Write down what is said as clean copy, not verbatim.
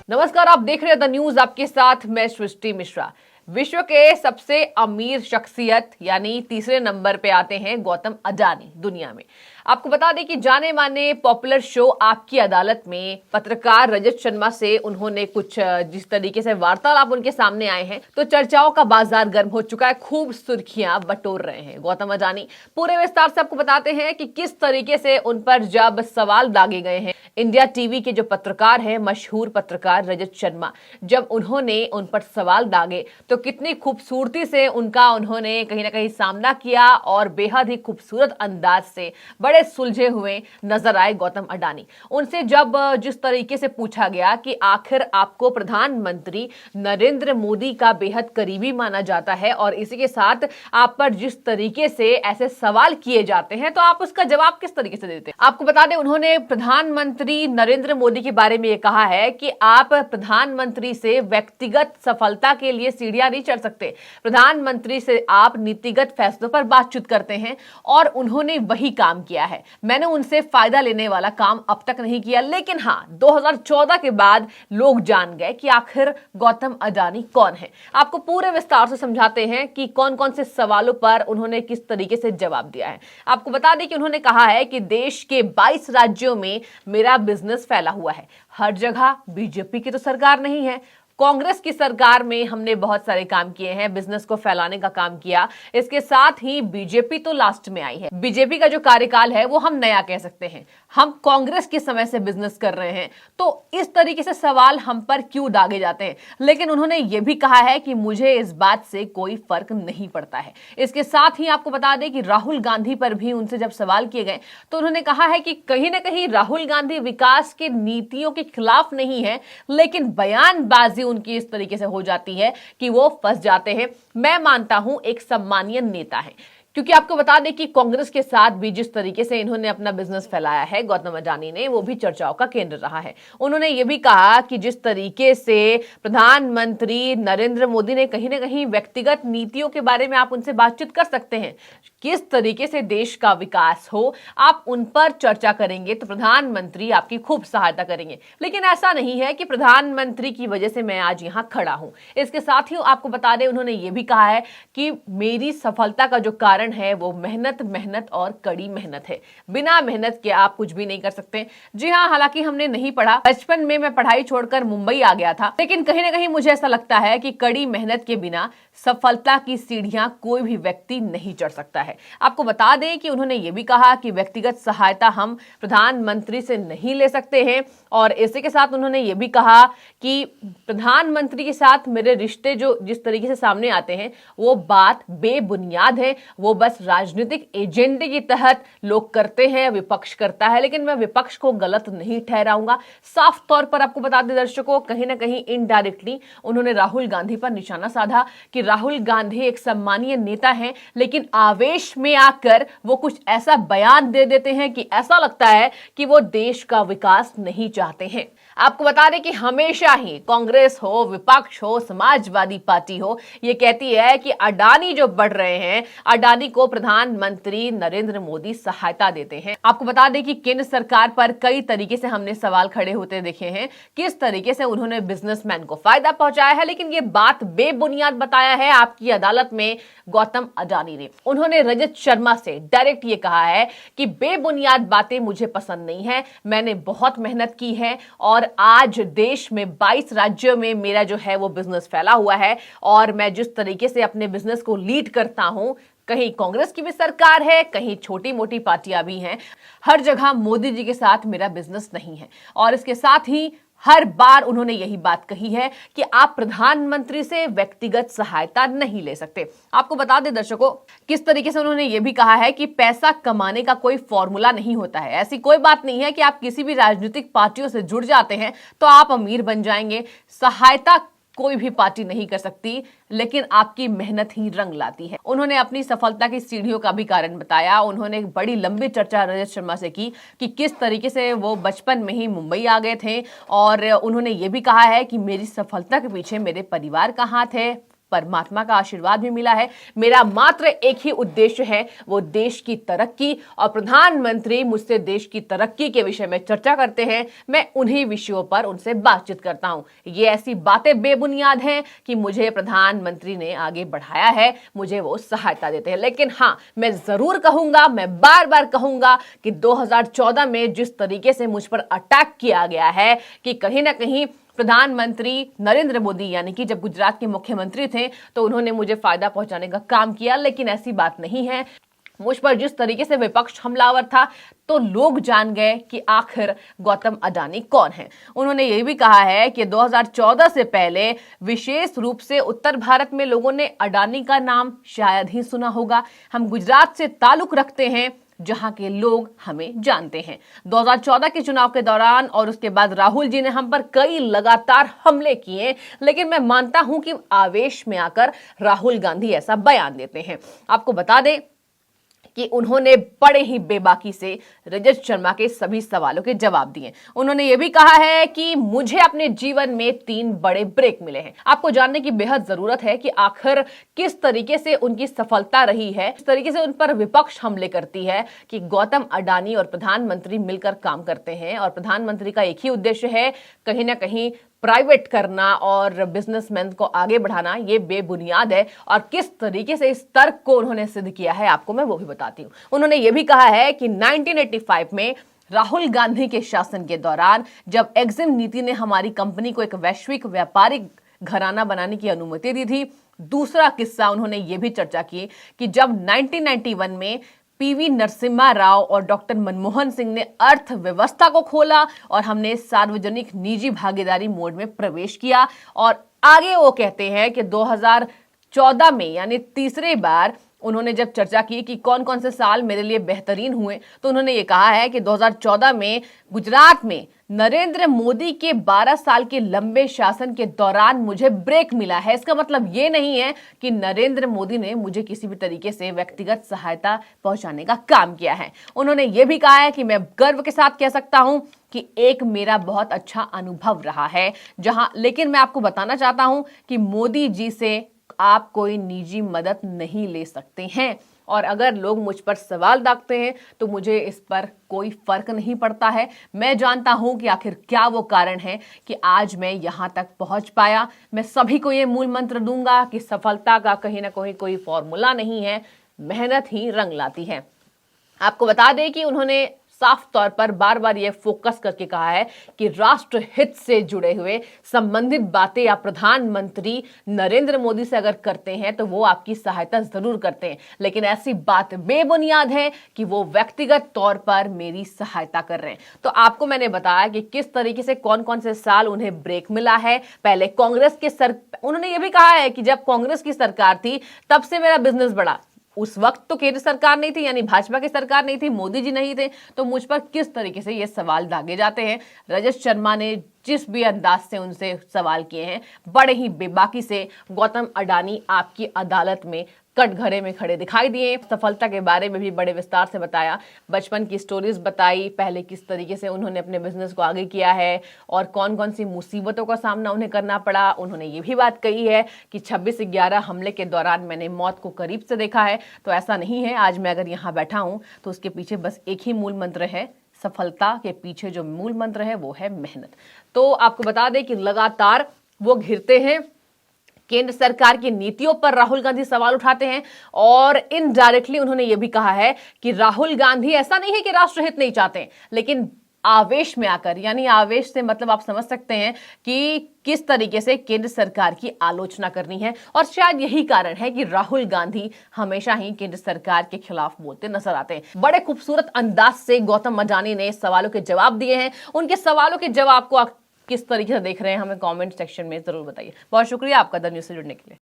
नमस्कार, आप देख रहे हैं द न्यूज, आपके साथ मैं सृष्टि मिश्रा। विश्व के सबसे अमीर शख्सियत यानी तीसरे नंबर पे आते हैं गौतम अडानी दुनिया में। आपको बता दें कि जाने माने पॉपुलर शो आपकी अदालत में पत्रकार रजत शर्मा से उन्होंने कुछ जिस तरीके से वार्तालाप उनके सामने आए हैं, तो चर्चाओं का बाजार गर्म हो चुका है, खूब सुर्खियां बटोर रहे हैं गौतम अडानी। पूरे विस्तार से आपको बताते हैं कि किस तरीके से उन पर जब सवाल दागे गए हैं। इंडिया टीवी के जो पत्रकार हैं, मशहूर पत्रकार रजत शर्मा, जब उन्होंने उन पर सवाल दागे तो कितनी खूबसूरती से उनका उन्होंने कहीं ना कहीं सामना किया और बेहद ही खूबसूरत अंदाज से बड़े सुलझे हुए नजर आए गौतम अडानी। उनसे जब जिस तरीके से पूछा गया कि आखिर आपको प्रधानमंत्री नरेंद्र मोदी का बेहद करीबी माना जाता है और इसी के साथ आप पर जिस तरीके से ऐसे सवाल किए जाते हैं, तो आप उसका जवाब किस तरीके से देते हैं। आपको बता दें, उन्होंने प्रधानमंत्री नरेंद्र मोदी के बारे में यह कहा है कि आप प्रधानमंत्री से व्यक्तिगत सफलता के लिए सीढ़ियां नहीं चढ़ सकते, प्रधानमंत्री से आप नीतिगत फैसलों पर बातचीत करते हैं और उन्होंने वही काम किया है। मैंने उनसे फायदा लेने वाला काम अब तक नहीं किया, लेकिन हां 2014 के बाद लोग जान गए कि आखिर गौतम अडानी कौन है। आपको पूरे विस्तार से समझाते हैं कि कौन कौन से सवालों पर उन्होंने किस तरीके से जवाब दिया है। आपको बता दें कि उन्होंने कहा है कि देश के 22 राज्यों में मेरा बिजनेस फैला हुआ है। हर जगह बीजेपी की तो सरकार नहीं है, कांग्रेस की सरकार में हमने बहुत सारे काम किए हैं, बिजनेस को फैलाने का काम किया। इसके साथ ही बीजेपी तो लास्ट में आई है। बीजेपी का जो कार्यकाल है वो हम नया कह सकते हैं, हम कांग्रेस के समय से बिजनेस कर रहे हैं। तो इस तरीके से सवाल हम पर क्यों दागे जाते हैं। लेकिन उन्होंने ये भी कहा है कि मुझे इस बात से कोई फर्क नहीं पड़ता है। इसके साथ ही आपको बता दें कि राहुल गांधी पर भी उनसे जब सवाल किए गए तो उन्होंने कहा है कि कहीं ना कहीं राहुल गांधी विकास की नीतियों के खिलाफ नहीं है, लेकिन बयानबाजी उनकी इस तरीके से हो जाती है कि वो फंस जाते हैं। मैं मानता हूं एक सम्मानीय नेता है, क्योंकि आपको बता दें कि कांग्रेस के साथ भी जिस तरीके से इन्होंने अपना बिजनेस फैलाया है गौतम अडानी ने, वो भी चर्चाओं का केंद्र रहा है। उन्होंने ये भी कहा कि जिस तरीके से प्रधानमंत्री नरेंद्र मोदी ने कहीं ना कहीं व्यक्तिगत नीतियों के बारे में आप उनसे बातचीत कर सकते हैं, किस तरीके से देश का विकास हो, आप उन पर चर्चा करेंगे तो प्रधानमंत्री आपकी खूब सहायता करेंगे। लेकिन ऐसा नहीं है कि प्रधानमंत्री की वजह से मैं आज यहां खड़ा हूं। इसके साथ ही आपको बता दें, उन्होंने ये भी कहा है कि मेरी सफलता का जो कारण है वो मेहनत मेहनत और कड़ी मेहनत है। बिना मेहनत के आप कुछ भी नहीं कर सकते। जी हां, हालांकि हमने नहीं पढ़ा, बचपन में मैं पढ़ाई छोड़कर मुंबई आ गया था, लेकिन कहीं ना कहीं मुझे ऐसा लगता है कि कड़ी मेहनत के बिना सफलता की सीढ़ियां कोई भी व्यक्ति नहीं चढ़ सकता है। आपको बता दें कि उन्होंने ये भी कहा कि व्यक्तिगत सहायता हम प्रधानमंत्री से नहीं ले सकते हैं और इसी के साथ उन्होंने ये भी कहा कि प्रधानमंत्री के साथ मेरे रिश्ते जो जिस तरीके से सामने आते हैं वो बात बेबुनियाद है, वो बस राजनीतिक एजेंडे के तहत लोग करते हैं, विपक्ष करता है, लेकिन मैं विपक्ष को गलत नहीं ठहराऊंगा। साफ तौर पर आपको बता दें दर्शकों, कहीं ना कहीं इनडायरेक्टली उन्होंने राहुल गांधी पर निशाना साधा कि राहुल गांधी एक सम्मानीय नेता हैं, लेकिन आवेश में आकर वो कुछ ऐसा बयान दे देते हैं कि ऐसा लगता है कि वो देश का विकास नहीं चाहते हैं। आपको बता दें कि हमेशा ही कांग्रेस हो, विपक्ष हो, समाजवादी पार्टी हो, ये कहती है कि अडानी जो बढ़ रहे हैं, अडानी को प्रधानमंत्री नरेंद्र मोदी सहायता देते हैं। आपको बता दें कि केंद्र सरकार पर कई तरीके से हमने सवाल खड़े होते देखे हैं, किस तरीके से उन्होंने बिजनेसमैन को फायदा पहुंचाया है, लेकिन ये बात बेबुनियाद बताया है आपकी अदालत में गौतम अडानी ने। उन्होंने रजत शर्मा से डायरेक्ट ये कहा है कि बेबुनियाद बातें मुझे पसंद नहीं है, मैंने बहुत मेहनत की है और आज देश में 22 राज्यों में मेरा जो है वो बिजनेस फैला हुआ है और मैं जिस तरीके से अपने बिजनेस को लीड करता हूं, कहीं कांग्रेस की भी सरकार है, कहीं छोटी मोटी पार्टियां भी हैं, हर जगह मोदी जी के साथ मेरा बिजनेस नहीं है। और इसके साथ ही हर बार उन्होंने यही बात कही है कि आप प्रधानमंत्री से व्यक्तिगत सहायता नहीं ले सकते। आपको बता दें दर्शकों, किस तरीके से उन्होंने यह भी कहा है कि पैसा कमाने का कोई फॉर्मूला नहीं होता है। ऐसी कोई बात नहीं है कि आप किसी भी राजनीतिक पार्टियों से जुड़ जाते हैं तो आप अमीर बन जाएंगे। सहायता कोई भी पार्टी नहीं कर सकती, लेकिन आपकी मेहनत ही रंग लाती है। उन्होंने अपनी सफलता की सीढ़ियों का भी कारण बताया। उन्होंने एक बड़ी लंबी चर्चा रजत शर्मा से की कि किस तरीके से वो बचपन में ही मुंबई आ गए थे और उन्होंने ये भी कहा है कि मेरी सफलता के पीछे मेरे परिवार का हाथ है, परमात्मा का आशीर्वाद भी मिला है। मेरा मात्र एक ही उद्देश्य है, वो देश की तरक्की, और प्रधानमंत्री मुझसे देश की तरक्की के विषय में चर्चा करते हैं, मैं उन्हीं विषयों पर उनसे बातचीत करता हूं। ये ऐसी बातें बेबुनियाद हैं कि मुझे प्रधानमंत्री ने आगे बढ़ाया है, मुझे वो सहायता देते हैं। लेकिन हां, मैं जरूर कहूंगा, मैं बार बार कहूंगा कि 2014 में जिस तरीके से मुझ पर अटैक किया गया है कि कहीं ना कहीं प्रधानमंत्री नरेंद्र मोदी यानी कि जब गुजरात के मुख्यमंत्री थे तो उन्होंने मुझे फायदा पहुंचाने का काम किया, लेकिन ऐसी बात नहीं है। मुझ पर जिस तरीके से विपक्ष हमलावर था तो लोग जान गए कि आखिर गौतम अडानी कौन है। उन्होंने यह भी कहा है कि 2014 से पहले विशेष रूप से उत्तर भारत में लोगों ने अडानी का नाम शायद ही सुना होगा। हम गुजरात से ताल्लुक रखते हैं जहां के लोग हमें जानते हैं। 2014 के चुनाव के दौरान और उसके बाद राहुल जी ने हम पर कई लगातार हमले किए, लेकिन मैं मानता हूं कि आवेश में आकर राहुल गांधी ऐसा बयान देते हैं। आपको बता दें कि उन्होंने बड़े ही बेबाकी से रजत शर्मा के सभी सवालों के जवाब दिए। उन्होंने यह भी कहा है कि मुझे अपने जीवन में 3 बड़े ब्रेक मिले हैं। आपको जानने की बेहद जरूरत है कि आखिर किस तरीके से उनकी सफलता रही है, किस तरीके से उन पर विपक्ष हमले करती है कि गौतम अडानी और प्रधानमंत्री मिलकर काम करते हैं और प्रधानमंत्री का एक ही उद्देश्य है, कहीं ना कहीं प्राइवेट करना और बिजनेसमैन को आगे बढ़ाना। ये बेबुनियाद है और किस तरीके से इस तर्क को उन्होंने सिद्ध किया है आपको मैं वो भी बताती हूं। उन्होंने ये भी कहा है कि 1985 में राहुल गांधी के शासन के दौरान जब एग्जिम नीति ने हमारी कंपनी को एक वैश्विक व्यापारिक घराना बनाने की अनुमति दी थी। दूसरा किस्सा उन्होंने ये भी चर्चा की कि जब 1991 में पीवी नरसिम्हा राव और डॉक्टर मनमोहन सिंह ने अर्थव्यवस्था को खोला और हमने सार्वजनिक निजी भागीदारी मोड में प्रवेश किया। और आगे वो कहते हैं कि 2014 में यानी तीसरी बार उन्होंने जब चर्चा की कि कौन कौन से साल मेरे लिए बेहतरीन हुए, तो उन्होंने ये कहा है कि 2014 में गुजरात में नरेंद्र मोदी के 12 साल के लंबे शासन के दौरान मुझे ब्रेक मिला है। इसका मतलब ये नहीं है कि नरेंद्र मोदी ने मुझे किसी भी तरीके से व्यक्तिगत सहायता पहुंचाने का काम किया है। उन्होंने ये भी कहा है कि मैं गर्व के साथ कह सकता हूं कि एक मेरा बहुत अच्छा अनुभव रहा है जहां, लेकिन मैं आपको बताना चाहता हूं कि मोदी जी से आप कोई निजी मदद नहीं ले सकते हैं। और अगर लोग मुझ पर सवाल दागते हैं तो मुझे इस पर कोई फर्क नहीं पड़ता है। मैं जानता हूं कि आखिर क्या वो कारण है कि आज मैं यहां तक पहुंच पाया। मैं सभी को ये मूल मंत्र दूंगा कि सफलता का कहीं ना कहीं कोई फॉर्मूला नहीं है, मेहनत ही रंग लाती है। आपको बता दें कि उन्होंने साफ तौर पर बार बार यह फोकस करके कहा है कि राष्ट्र हित से जुड़े हुए संबंधित बातें आप प्रधानमंत्री नरेंद्र मोदी से अगर करते हैं तो वो आपकी सहायता जरूर करते हैं, लेकिन ऐसी बात बेबुनियाद है कि वो व्यक्तिगत तौर पर मेरी सहायता कर रहे हैं। तो आपको मैंने बताया कि किस तरीके से कौन कौन से साल उन्हें ब्रेक मिला है। पहले कांग्रेस के उन्होंने ये भी कहा है कि जब कांग्रेस की सरकार थी तब से मेरा बिजनेस बढ़ा। उस वक्त तो केंद्र सरकार नहीं थी, यानी भाजपा की सरकार नहीं थी, मोदी जी नहीं थे, तो मुझ पर किस तरीके से ये सवाल दागे जाते हैं। रजत शर्मा ने जिस भी अंदाज से उनसे सवाल किए हैं, बड़े ही बेबाकी से गौतम अडानी आपकी अदालत में कटघरे में खड़े दिखाई दिए। सफलता के बारे में भी बड़े विस्तार से बताया, बचपन की स्टोरीज बताई, पहले किस तरीके से उन्होंने अपने बिजनेस को आगे किया है और कौन कौन सी मुसीबतों का सामना उन्हें करना पड़ा। उन्होंने ये भी बात कही है कि 26/11 हमले के दौरान मैंने मौत को करीब से देखा है। तो ऐसा नहीं है, आज मैं अगर यहाँ बैठा हूँ तो उसके पीछे बस एक ही मूल मंत्र है, सफलता के पीछे जो मूल मंत्र है वो है मेहनत। तो आपको बता दें कि लगातार वो घिरते हैं, केंद्र सरकार की नीतियों पर राहुल गांधी सवाल उठाते हैं और इनडायरेक्टली उन्होंने यह भी कहा है कि राहुल गांधी ऐसा नहीं है कि राष्ट्रहित नहीं चाहते, लेकिन आवेश में आकर, यानी आवेश से मतलब आप समझ सकते हैं कि किस तरीके से केंद्र सरकार की आलोचना करनी है। और शायद यही कारण है कि राहुल गांधी हमेशा ही केंद्र सरकार के खिलाफ बोलते नजर आते हैं। बड़े खूबसूरत अंदाज से गौतम अडानी ने सवालों के जवाब दिए हैं। उनके सवालों के जवाब को किस तरीके से देख रहे हैं हमें कमेंट सेक्शन में जरूर बताइए। बहुत शुक्रिया आपका द न्यूज़ से जुड़ने के लिए।